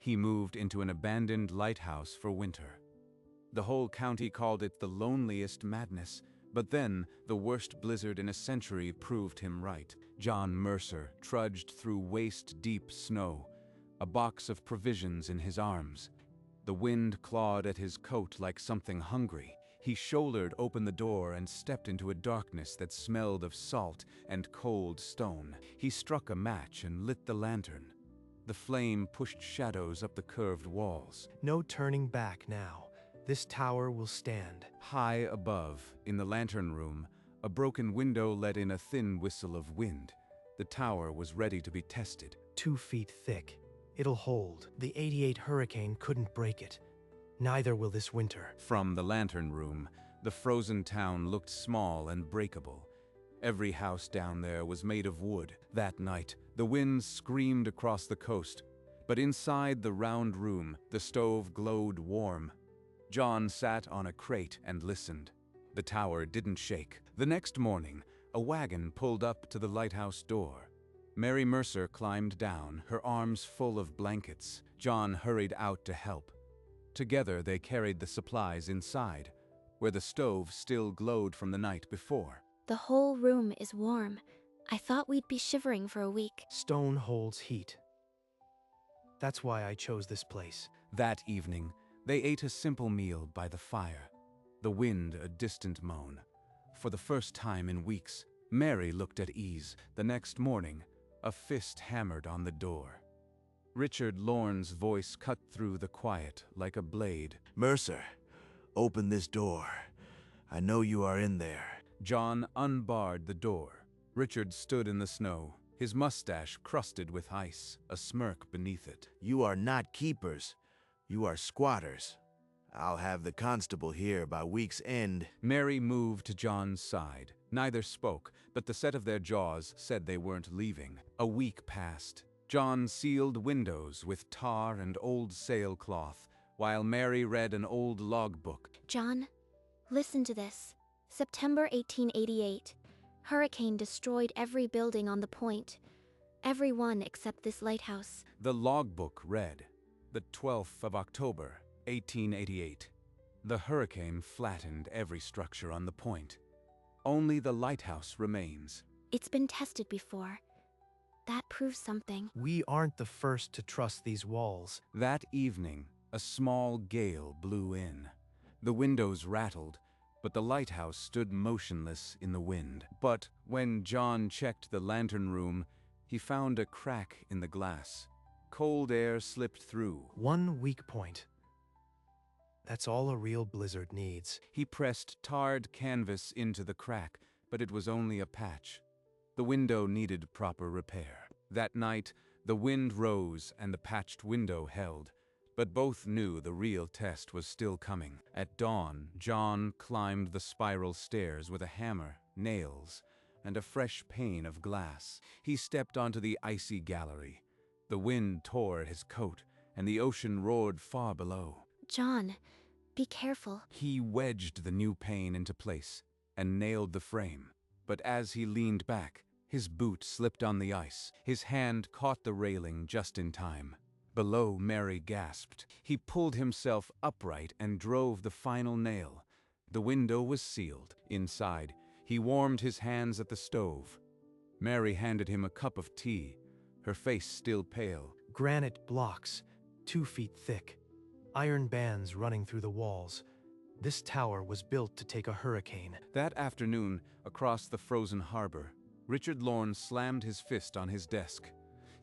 he moved into an abandoned lighthouse for winter. The whole county called it the loneliest madness, but then the worst blizzard in a century proved him right. John Mercer trudged through waist-deep snow, a box of provisions in his arms. The wind clawed at his coat like something hungry. He shouldered open the door and stepped into a darkness that smelled of salt and cold stone. He struck a match and lit the lantern. The flame pushed shadows up the curved walls. No turning back now. This tower will stand. High above, in the lantern room, a broken window let in a thin whistle of wind. The tower was ready to be tested. 2 feet thick. It'll hold. The '88 hurricane couldn't break it. Neither will this winter. From the lantern room, the frozen town looked small and breakable. Every house down there was made of wood. That night, the wind screamed across the coast, but inside the round room, the stove glowed warm. John sat on a crate and listened. The tower didn't shake. The next morning, a wagon pulled up to the lighthouse door. Mary Mercer climbed down, her arms full of blankets. John hurried out to help. Together they carried the supplies inside, where the stove still glowed from the night before. The whole room is warm. I thought we'd be shivering for a week. Stone holds heat. That's why I chose this place. That evening, they ate a simple meal by the fire, the wind a distant moan. For the first time in weeks, Mary looked at ease. The next morning, a fist hammered on the door. Richard Lorne's voice cut through the quiet like a blade. "Mercer, open this door. I know you are in there." John unbarred the door. Richard stood in the snow, his mustache crusted with ice, a smirk beneath it. "You are not keepers. You are squatters. I'll have the constable here by week's end." Mary moved to John's side. Neither spoke, but the set of their jaws said they weren't leaving. A week passed. John sealed windows with tar and old sailcloth, while Mary read an old logbook. John, listen to this. September 1888. Hurricane destroyed every building on the point. Every one except this lighthouse. The logbook read, the 12th of October, 1888. The hurricane flattened every structure on the point. Only the lighthouse remains. It's been tested before. That proves something. We aren't the first to trust these walls. That evening, a small gale blew in. The windows rattled, but the lighthouse stood motionless in the wind. But when John checked the lantern room, he found a crack in the glass. Cold air slipped through. 1 weak point. That's all a real blizzard needs. He pressed tarred canvas into the crack, but it was only a patch. The window needed proper repair. That night, the wind rose and the patched window held, but both knew the real test was still coming. At dawn, John climbed the spiral stairs with a hammer, nails, and a fresh pane of glass. He stepped onto the icy gallery. The wind tore at his coat, and the ocean roared far below. John, be careful. He wedged the new pane into place and nailed the frame. But as he leaned back, his boot slipped on the ice. His hand caught the railing just in time. Below, Mary gasped. He pulled himself upright and drove the final nail. The window was sealed. Inside, he warmed his hands at the stove. Mary handed him a cup of tea, her face still pale. Granite blocks, 2 feet thick. Iron bands running through the walls. This tower was built to take a hurricane. That afternoon, across the frozen harbor, Richard Lorne slammed his fist on his desk.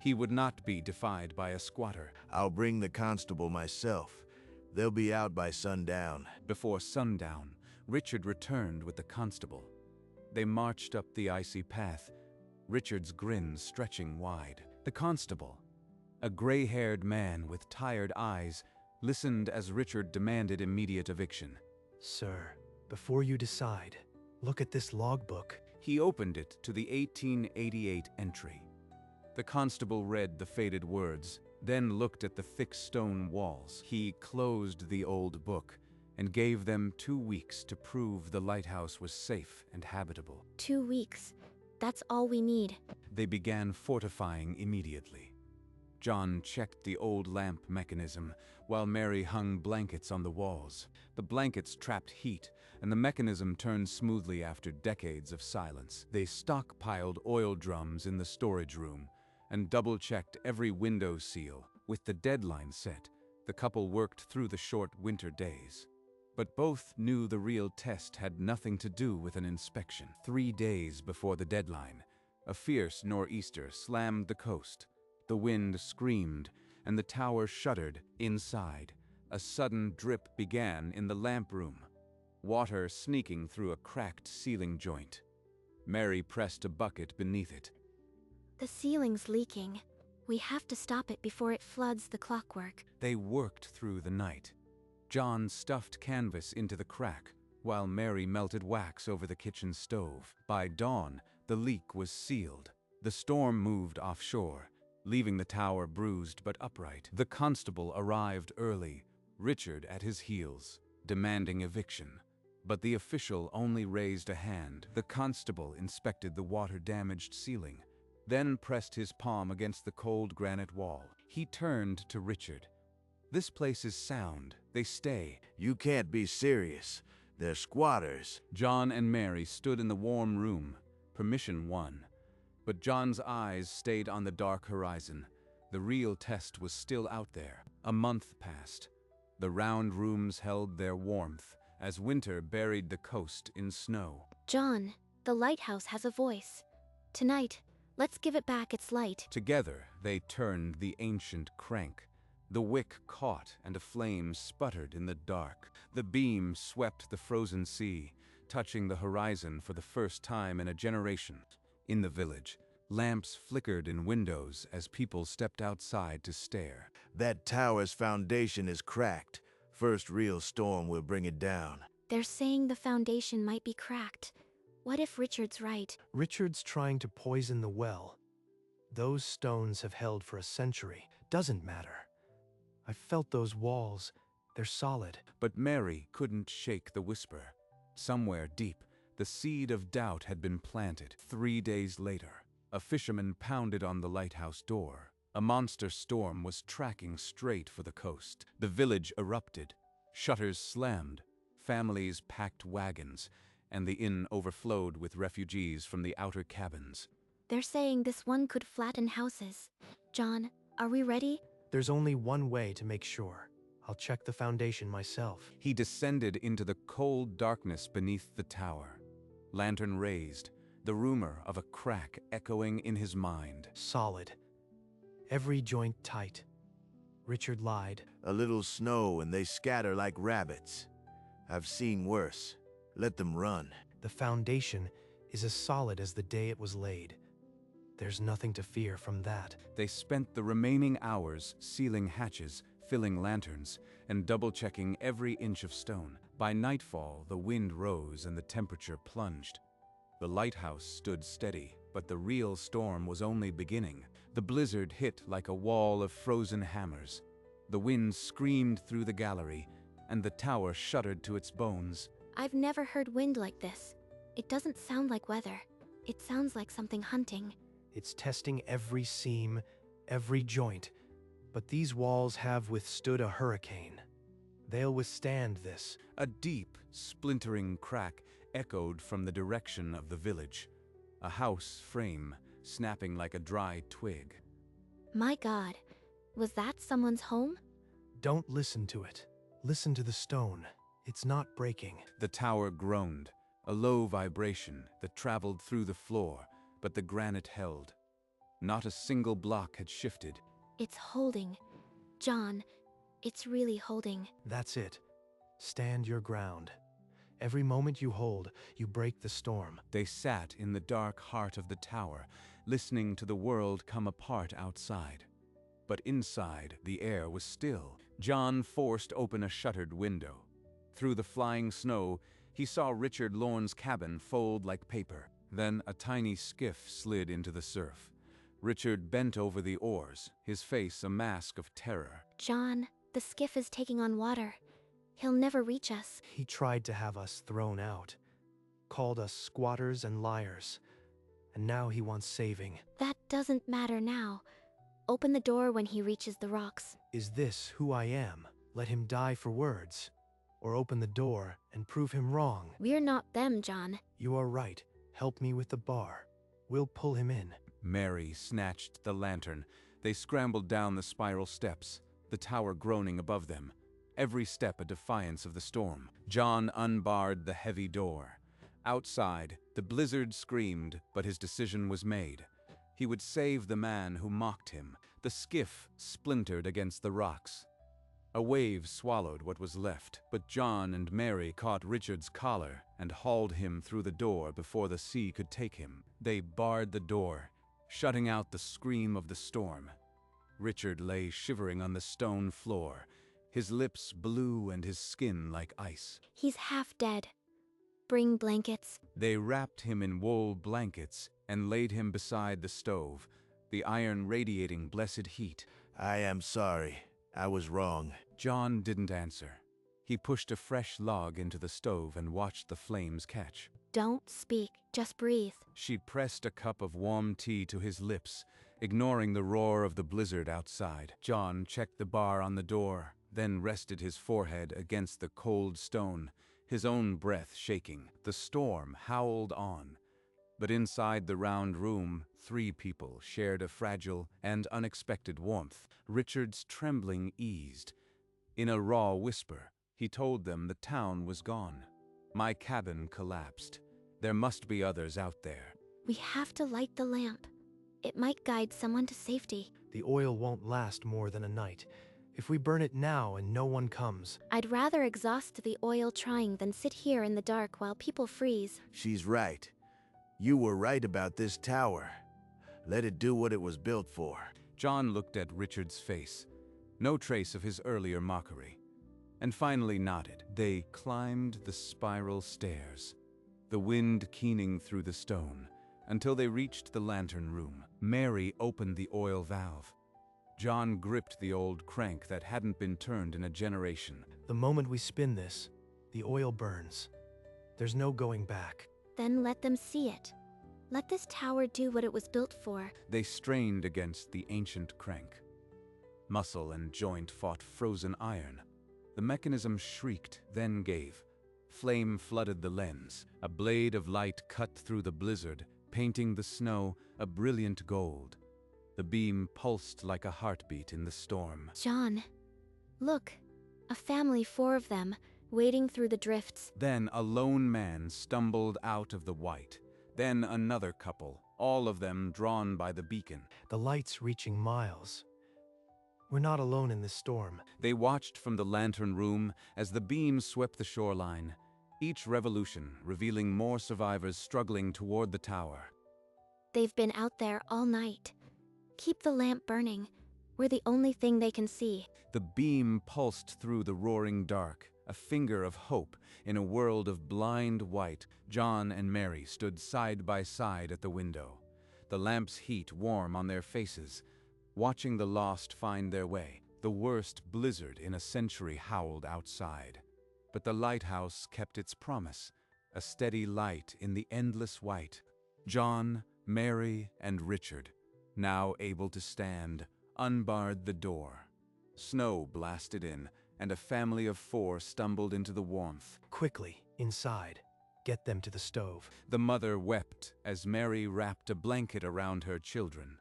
He would not be defied by a squatter. "I'll bring the constable myself. They'll be out by sundown." Before sundown, Richard returned with the constable. They marched up the icy path, Richard's grin stretching wide. The constable, a gray-haired man with tired eyes, listened as Richard demanded immediate eviction. "Sir, before you decide, look at this logbook." He opened it to the 1888 entry. The constable read the faded words, then looked at the thick stone walls. He closed the old book and gave them 2 weeks to prove the lighthouse was safe and habitable. 2 weeks. That's all we need. They began fortifying immediately. John checked the old lamp mechanism, while Mary hung blankets on the walls. The blankets trapped heat, and the mechanism turned smoothly after decades of silence. They stockpiled oil drums in the storage room and double-checked every window seal. With the deadline set, the couple worked through the short winter days. But both knew the real test had nothing to do with an inspection. 3 days before the deadline, a fierce nor'easter slammed the coast. The wind screamed, and the tower shuddered. Inside, a sudden drip began in the lamp room, water sneaking through a cracked ceiling joint. Mary pressed a bucket beneath it. The ceiling's leaking. We have to stop it before it floods the clockwork. They worked through the night. John stuffed canvas into the crack, while Mary melted wax over the kitchen stove. By dawn, the leak was sealed. The storm moved offshore, leaving the tower bruised but upright. The constable arrived early, Richard at his heels, demanding eviction. But the official only raised a hand. The constable inspected the water-damaged ceiling, then pressed his palm against the cold granite wall. He turned to Richard. "This place is sound. They stay." You can't be serious. They're squatters. John and Mary stood in the warm room. Permission won. But John's eyes stayed on the dark horizon. The real test was still out there. A month passed. The round rooms held their warmth as winter buried the coast in snow. John, the lighthouse has a voice. Tonight, let's give it back its light. Together, they turned the ancient crank. The wick caught and a flame sputtered in the dark. The beam swept the frozen sea, touching the horizon for the first time in a generation. In the village, lamps flickered in windows as people stepped outside to stare. That tower's foundation is cracked. First real storm will bring it down. They're saying the foundation might be cracked. What if Richard's right? Richard's trying to poison the well. Those stones have held for a century. Doesn't matter. I felt those walls. They're solid. But Mary couldn't shake the whisper. Somewhere deep, the seed of doubt had been planted. 3 days later, a fisherman pounded on the lighthouse door. A monster storm was tracking straight for the coast. The village erupted. Shutters slammed. Families packed wagons, and the inn overflowed with refugees from the outer cabins. They're saying this one could flatten houses. John, are we ready? There's only one way to make sure. I'll check the foundation myself. He descended into the cold darkness beneath the tower. Lantern raised, the rumor of a crack echoing in his mind. Solid. Every joint tight. Richard lied. A little snow and they scatter like rabbits. I've seen worse. Let them run. The foundation is as solid as the day it was laid. There's nothing to fear from that. They spent the remaining hours sealing hatches, filling lanterns, and double-checking every inch of stone. By nightfall, the wind rose and the temperature plunged. The lighthouse stood steady, but the real storm was only beginning. The blizzard hit like a wall of frozen hammers. The wind screamed through the gallery, and the tower shuddered to its bones. I've never heard wind like this. It doesn't sound like weather. It sounds like something hunting. It's testing every seam, every joint. But these walls have withstood a hurricane. They'll withstand this. A deep, splintering crack echoed from the direction of the village. A house frame snapping like a dry twig. My God, was that someone's home? Don't listen to it. Listen to the stone. It's not breaking. The tower groaned, a low vibration that traveled through the floor, but the granite held. Not a single block had shifted. It's holding. John, it's really holding. That's it. Stand your ground. Every moment you hold, you break the storm. They sat in the dark heart of the tower, listening to the world come apart outside. But inside, the air was still. John forced open a shuttered window. Through the flying snow, he saw Richard Lorne's cabin fold like paper. Then a tiny skiff slid into the surf. Richard bent over the oars, his face a mask of terror. John, the skiff is taking on water. He'll never reach us. He tried to have us thrown out. Called us squatters and liars. And now he wants saving. That doesn't matter now. Open the door when he reaches the rocks. Is this who I am? Let him die for words. Or open the door and prove him wrong. We're not them, John. You are right. Help me with the bar. We'll pull him in. Mary snatched the lantern. They scrambled down the spiral steps, the tower groaning above them, every step a defiance of the storm. John unbarred the heavy door. Outside, the blizzard screamed, but his decision was made. He would save the man who mocked him. The skiff splintered against the rocks. A wave swallowed what was left, but John and Mary caught Richard's collar and hauled him through the door before the sea could take him. They barred the door, shutting out the scream of the storm. Richard lay shivering on the stone floor, his lips blue and his skin like ice. He's half dead. Bring blankets. They wrapped him in wool blankets and laid him beside the stove, the iron radiating blessed heat. I am sorry. I was wrong. John didn't answer. He pushed a fresh log into the stove and watched the flames catch. Don't speak, just breathe. She pressed a cup of warm tea to his lips, ignoring the roar of the blizzard outside. John checked the bar on the door, then rested his forehead against the cold stone, his own breath shaking. The storm howled on. But inside the round room, 3 people shared a fragile and unexpected warmth. Richard's trembling eased. In a raw whisper, he told them the town was gone. My cabin collapsed. There must be others out there. We have to light the lamp. It might guide someone to safety. The oil won't last more than a night. If we burn it now and no one comes. I'd rather exhaust the oil trying than sit here in the dark while people freeze. She's right. You were right about this tower. Let it do what it was built for. John looked at Richard's face, no trace of his earlier mockery, and finally nodded. They climbed the spiral stairs, the wind keening through the stone, until they reached the lantern room. Mary opened the oil valve. John gripped the old crank that hadn't been turned in a generation. The moment we spin this, the oil burns. There's no going back. Then let them see it. Let this tower do what it was built for. They strained against the ancient crank. Muscle and joint fought frozen iron. The mechanism shrieked, then gave. Flame flooded the lens. A blade of light cut through the blizzard, painting the snow a brilliant gold. The beam pulsed like a heartbeat in the storm. John, look. A family, 4 of them, wading through the drifts. Then a lone man stumbled out of the white. Then another couple, all of them drawn by the beacon. The light's reaching miles. We're not alone in this storm. They watched from the lantern room as the beam swept the shoreline, each revolution revealing more survivors struggling toward the tower. They've been out there all night. Keep the lamp burning. We're the only thing they can see. The beam pulsed through the roaring dark, a finger of hope in a world of blind white. John and Mary stood side by side at the window, the lamp's heat warm on their faces, watching the lost find their way. The worst blizzard in a century howled outside. But the lighthouse kept its promise, a steady light in the endless white. John, Mary, and Richard, now able to stand, unbarred the door. Snow blasted in, and a family of 4 stumbled into the warmth. Quickly, inside. Get them to the stove. The mother wept as Mary wrapped a blanket around her children.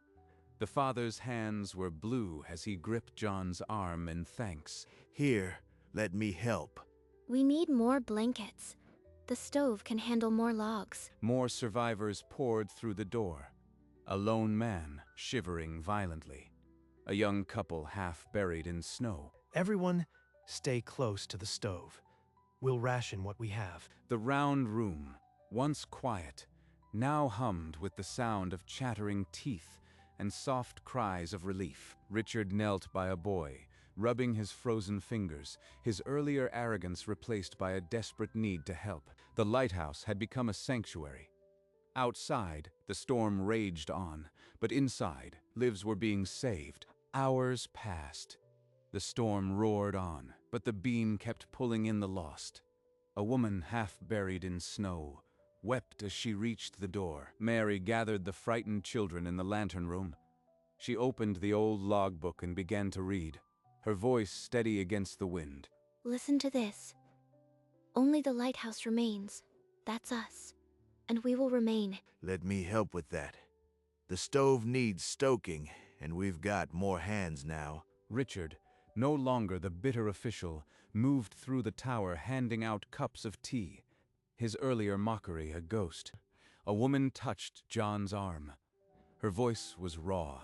The father's hands were blue as he gripped John's arm in thanks. Here, let me help. We need more blankets. The stove can handle more logs. More survivors poured through the door. A lone man, shivering violently. A young couple half buried in snow. Everyone, stay close to the stove. We'll ration what we have. The round room, once quiet, now hummed with the sound of chattering teeth and soft cries of relief. Richard knelt by a boy, rubbing his frozen fingers, his earlier arrogance replaced by a desperate need to help. The lighthouse had become a sanctuary. Outside, the storm raged on, but inside, lives were being saved. Hours passed. The storm roared on, but the beam kept pulling in the lost. A woman half buried in snow wept as she reached the door. Mary gathered the frightened children in the lantern room. She opened the old logbook and began to read, her voice steady against the wind. Listen to this. Only the lighthouse remains. That's us. And we will remain. Let me help with that. The stove needs stoking, and we've got more hands now. Richard, no longer the bitter official, moved through the tower handing out cups of tea. His earlier mockery a ghost. A woman touched John's arm. Her voice was raw.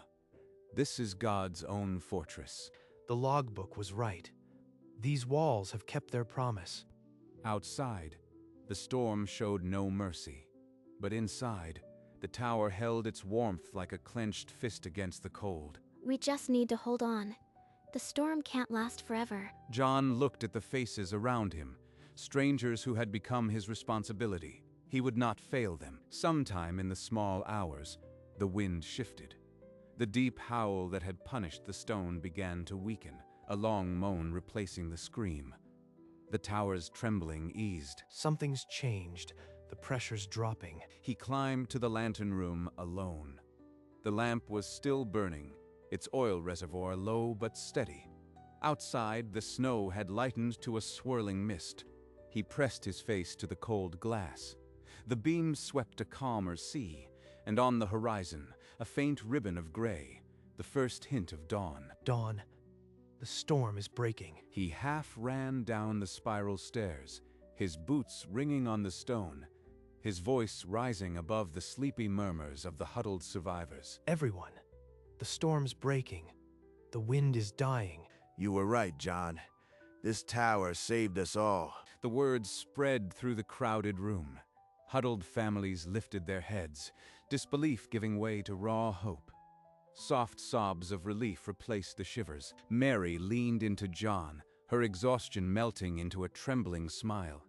This is God's own fortress. The logbook was right. These walls have kept their promise. Outside, the storm showed no mercy. But inside, the tower held its warmth like a clenched fist against the cold. We just need to hold on. The storm can't last forever. John looked at the faces around him, strangers who had become his responsibility. He would not fail them. Sometime in the small hours, the wind shifted. The deep howl that had punished the stone began to weaken, a long moan replacing the scream. The tower's trembling eased. Something's changed. The pressure's dropping. He climbed to the lantern room alone. The lamp was still burning, its oil reservoir low but steady. Outside, the snow had lightened to a swirling mist. He pressed his face to the cold glass. The beams swept a calmer sea, and on the horizon, a faint ribbon of gray, the first hint of dawn. Dawn. The storm is breaking. He half ran down the spiral stairs, his boots ringing on the stone, his voice rising above the sleepy murmurs of the huddled survivors. Everyone. The storm's breaking. The wind is dying. You were right, John. This tower saved us all. The words spread through the crowded room. Huddled families lifted their heads, disbelief giving way to raw hope. Soft sobs of relief replaced the shivers. Mary leaned into John, her exhaustion melting into a trembling smile.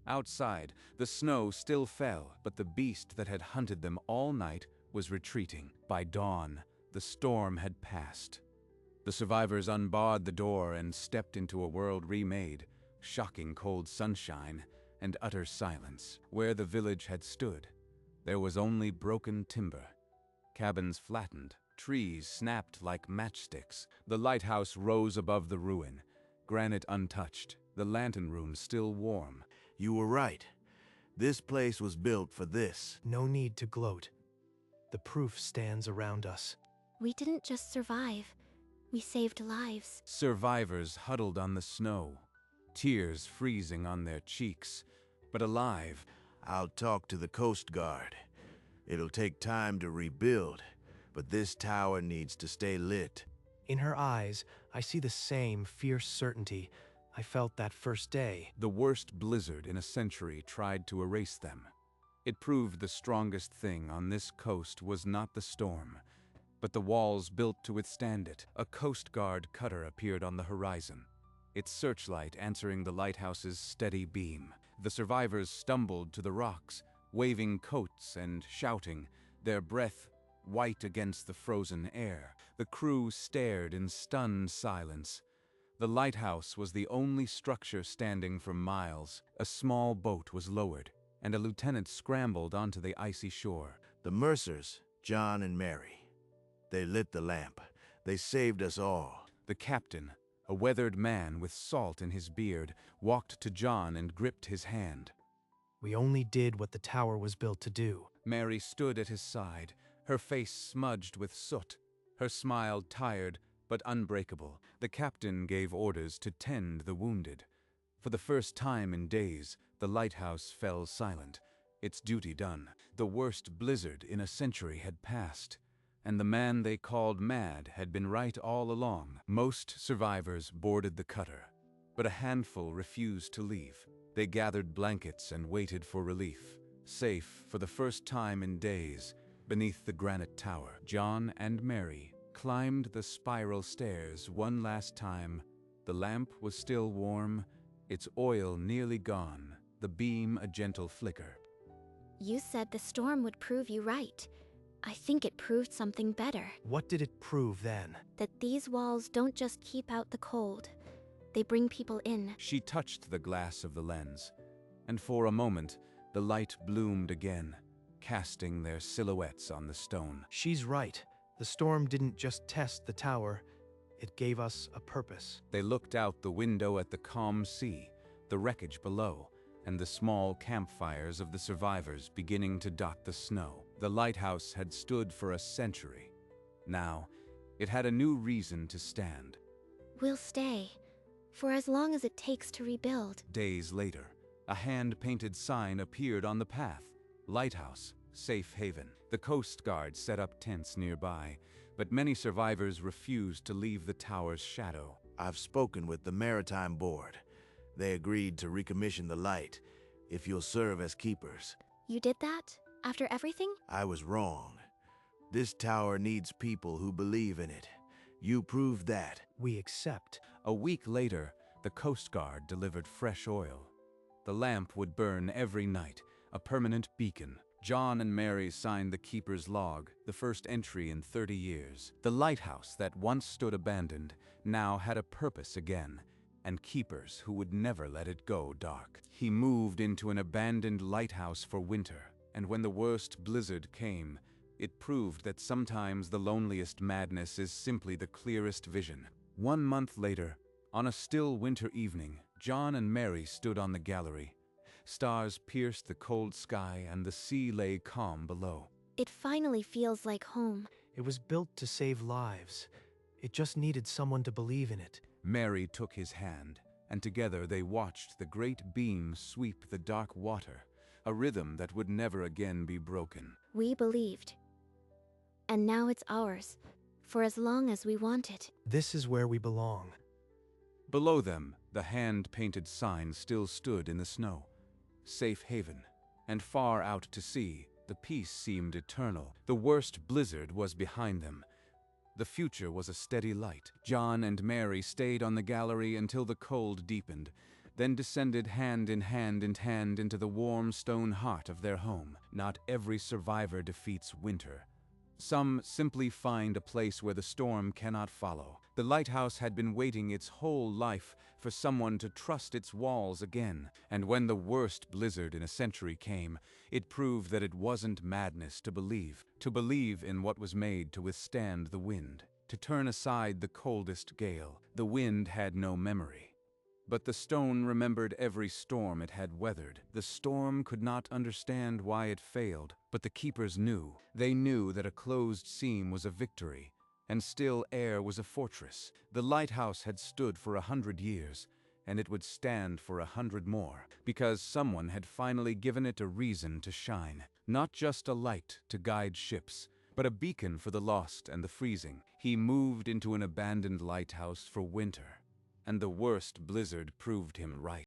Outside, the snow still fell, but the beast that had hunted them all night was retreating. By dawn, the storm had passed. The survivors unbarred the door and stepped into a world remade, shocking cold sunshine and utter silence. Where the village had stood, there was only broken timber. Cabins flattened, trees snapped like matchsticks. The lighthouse rose above the ruin, granite untouched, the lantern room still warm. You were right. This place was built for this. No need to gloat. The proof stands around us. We didn't just survive. We saved lives. Survivors huddled on the snow, tears freezing on their cheeks, but alive. I'll talk to the Coast Guard. It'll take time to rebuild, but this tower needs to stay lit. In her eyes, I see the same fierce certainty I felt that first day. The worst blizzard in a century tried to erase them. It proved the strongest thing on this coast was not the storm, but the walls built to withstand it. A Coast Guard cutter appeared on the horizon, its searchlight answering the lighthouse's steady beam. The survivors stumbled to the rocks, waving coats and shouting, their breath white against the frozen air. The crew stared in stunned silence. The lighthouse was the only structure standing for miles. A small boat was lowered, and a lieutenant scrambled onto the icy shore. The Mercers, John and Mary. They lit the lamp. They saved us all. The captain, a weathered man with salt in his beard, walked to John and gripped his hand. We only did what the tower was built to do. Mary stood at his side, her face smudged with soot, her smile tired but unbreakable. The captain gave orders to tend the wounded. For the first time in days, the lighthouse fell silent, its duty done. The worst blizzard in a century had passed, and the man they called mad had been right all along. Most survivors boarded the cutter, but a handful refused to leave. They gathered blankets and waited for relief. Safe for the first time in days, beneath the granite tower, John and Mary climbed the spiral stairs one last time. The lamp was still warm, its oil nearly gone, the beam a gentle flicker. You said the storm would prove you right. I think it proved something better. What did it prove then? That these walls don't just keep out the cold. They bring people in. She touched the glass of the lens, and for a moment, the light bloomed again, casting their silhouettes on the stone. She's right. The storm didn't just test the tower, it gave us a purpose. They looked out the window at the calm sea, the wreckage below, and the small campfires of the survivors beginning to dot the snow. The lighthouse had stood for a century. Now, it had a new reason to stand. We'll stay, for as long as it takes to rebuild. Days later, a hand-painted sign appeared on the path. Lighthouse, Safe Haven. The Coast Guard set up tents nearby, but many survivors refused to leave the tower's shadow. I've spoken with the Maritime Board. They agreed to recommission the light if you'll serve as keepers. You did that? After everything? I was wrong. This tower needs people who believe in it. You proved that. We accept. A week later, the Coast Guard delivered fresh oil. The lamp would burn every night, a permanent beacon. John and Mary signed the keeper's log, the first entry in 30 years. The lighthouse that once stood abandoned now had a purpose again, and keepers who would never let it go dark. He moved into an abandoned lighthouse for winter, and when the worst blizzard came, it proved that sometimes the loneliest madness is simply the clearest vision. 1 month later, on a still winter evening, John and Mary stood on the gallery. Stars pierced the cold sky and the sea lay calm below. It finally feels like home. It was built to save lives. It just needed someone to believe in it. Mary took his hand, and together they watched the great beam sweep the dark water, a rhythm that would never again be broken. We believed. And now it's ours, for as long as we want it. This is where we belong. Below them, the hand-painted sign still stood in the snow. Safe Haven. And far out to sea, the peace seemed eternal. The worst blizzard was behind them. The future was a steady light. John and Mary stayed on the gallery until the cold deepened, then descended hand in hand into the warm stone heart of their home. Not every survivor defeats winter. Some simply find a place where the storm cannot follow. The lighthouse had been waiting its whole life for someone to trust its walls again. And when the worst blizzard in a century came, it proved that it wasn't madness to believe in what was made to withstand the wind, to turn aside the coldest gale. The wind had no memory. But the stone remembered every storm it had weathered. The storm could not understand why it failed, but the keepers knew. They knew that a closed seam was a victory, and still air was a fortress. The lighthouse had stood for 100 years, and it would stand for 100 more, because someone had finally given it a reason to shine. Not just a light to guide ships, but a beacon for the lost and the freezing. He moved into an abandoned lighthouse for winter, and the worst blizzard proved him right.